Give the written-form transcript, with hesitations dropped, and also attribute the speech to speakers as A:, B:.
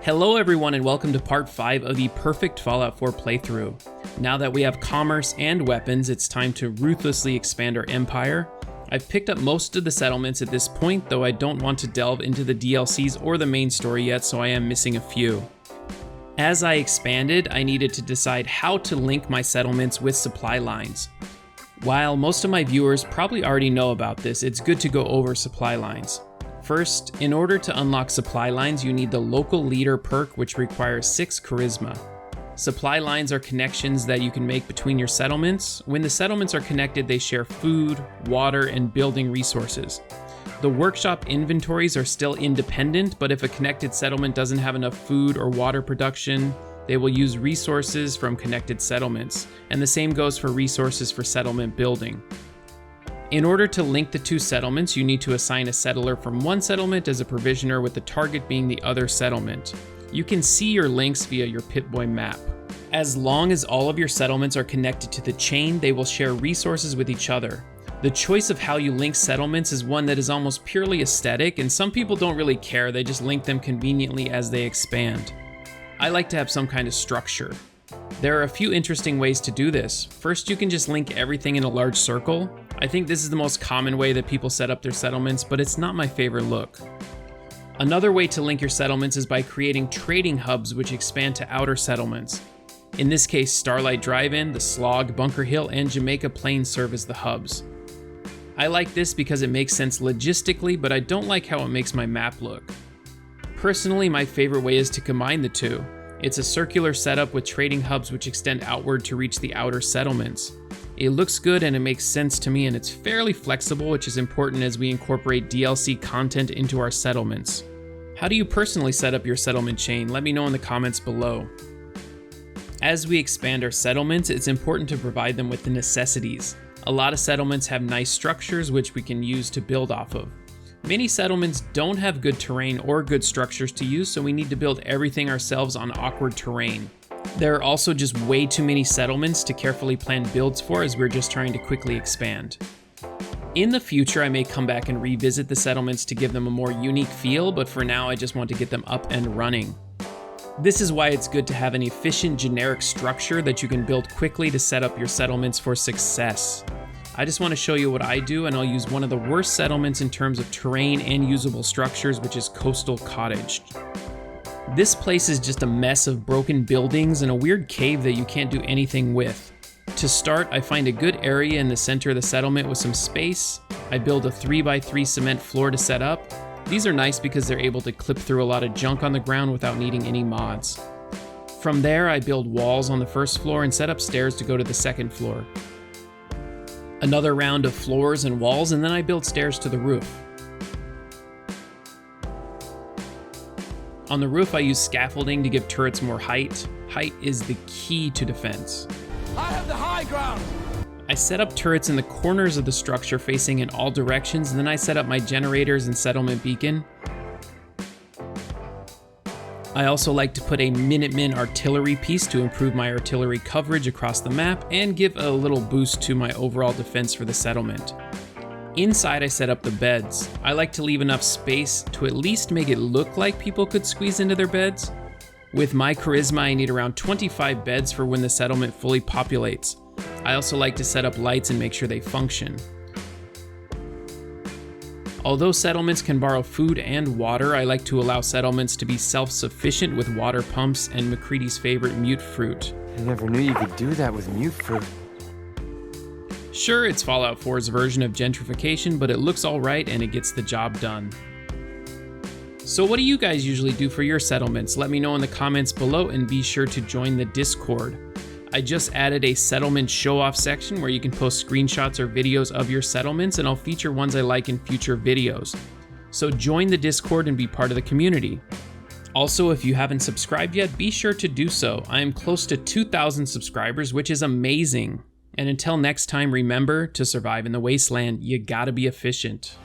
A: Hello everyone and welcome to part 5 of the perfect Fallout 4 playthrough. Now that we have commerce and weapons, it's time to ruthlessly expand our empire. I've picked up most of the settlements at this point, though I don't want to delve into the DLCs or the main story yet, so I am missing a few. As I expanded, I needed to decide how to link my settlements with supply lines. While most of my viewers probably already know about this, it's good to go over supply lines. First, in order to unlock supply lines, you need the local leader perk, which requires 6 charisma. Supply lines are connections that you can make between your settlements. When the settlements are connected, they share food, water, and building resources. The workshop inventories are still independent, but if a connected settlement doesn't have enough food or water production, they will use resources from connected settlements, and the same goes for resources for settlement building. In order to link the two settlements, you need to assign a settler from one settlement as a provisioner, with the target being the other settlement. You can see your links via your Pip-Boy map. As long as all of your settlements are connected to the chain, they will share resources with each other. The choice of how you link settlements is one that is almost purely aesthetic, and some people don't really care, they just link them conveniently as they expand. I like to have some kind of structure. There are a few interesting ways to do this. First, you can just link everything in a large circle. I think this is the most common way that people set up their settlements, but it's not my favorite look. Another way to link your settlements is by creating trading hubs which expand to outer settlements. In this case, Starlight Drive-In, the Slog, Bunker Hill, and Jamaica Plains serve as the hubs. I like this because it makes sense logistically, but I don't like how it makes my map look. Personally, my favorite way is to combine the two. It's a circular setup with trading hubs which extend outward to reach the outer settlements. It looks good and it makes sense to me, and it's fairly flexible, which is important as we incorporate DLC content into our settlements. How do you personally set up your settlement chain? Let me know in the comments below. As we expand our settlements, it's important to provide them with the necessities. A lot of settlements have nice structures which we can use to build off of. Many settlements don't have good terrain or good structures to use, so we need to build everything ourselves on awkward terrain. There are also just way too many settlements to carefully plan builds for, as we're just trying to quickly expand. In the future, I may come back and revisit the settlements to give them a more unique feel, but for now I just want to get them up and running. This is why it's good to have an efficient generic structure that you can build quickly to set up your settlements for success. I just want to show you what I do, and I'll use one of the worst settlements in terms of terrain and usable structures, which is Coastal Cottage. This place is just a mess of broken buildings and a weird cave that you can't do anything with. To start, I find a good area in the center of the settlement with some space. I build a 3x3 cement floor to set up. These are nice because they're able to clip through a lot of junk on the ground without needing any mods. From there, I build walls on the first floor and set up stairs to go to the second floor. Another round of floors and walls, and then I build stairs to the roof. On the roof, I use scaffolding to give turrets more height. Height is the key to defense.
B: I have the high ground!
A: I set up turrets in the corners of the structure facing in all directions, and then I set up my generators and settlement beacon. I also like to put a Minutemen artillery piece to improve my artillery coverage across the map and give a little boost to my overall defense for the settlement. Inside, I set up the beds. I like to leave enough space to at least make it look like people could squeeze into their beds. With my charisma, I need around 25 beds for when the settlement fully populates. I also like to set up lights and make sure they function. Although settlements can borrow food and water, I like to allow settlements to be self-sufficient with water pumps and McCready's favorite mute fruit.
C: I never knew you could do that with mute fruit.
A: Sure, it's Fallout 4's version of gentrification, but it looks alright and it gets the job done. So what do you guys usually do for your settlements? Let me know in the comments below, and be sure to join the Discord. I just added a settlement show-off section where you can post screenshots or videos of your settlements, and I'll feature ones I like in future videos. So join the Discord and be part of the community. Also, if you haven't subscribed yet, be sure to do so. I am close to 2,000 subscribers, which is amazing. And until next time, remember, to survive in the wasteland, you gotta be efficient.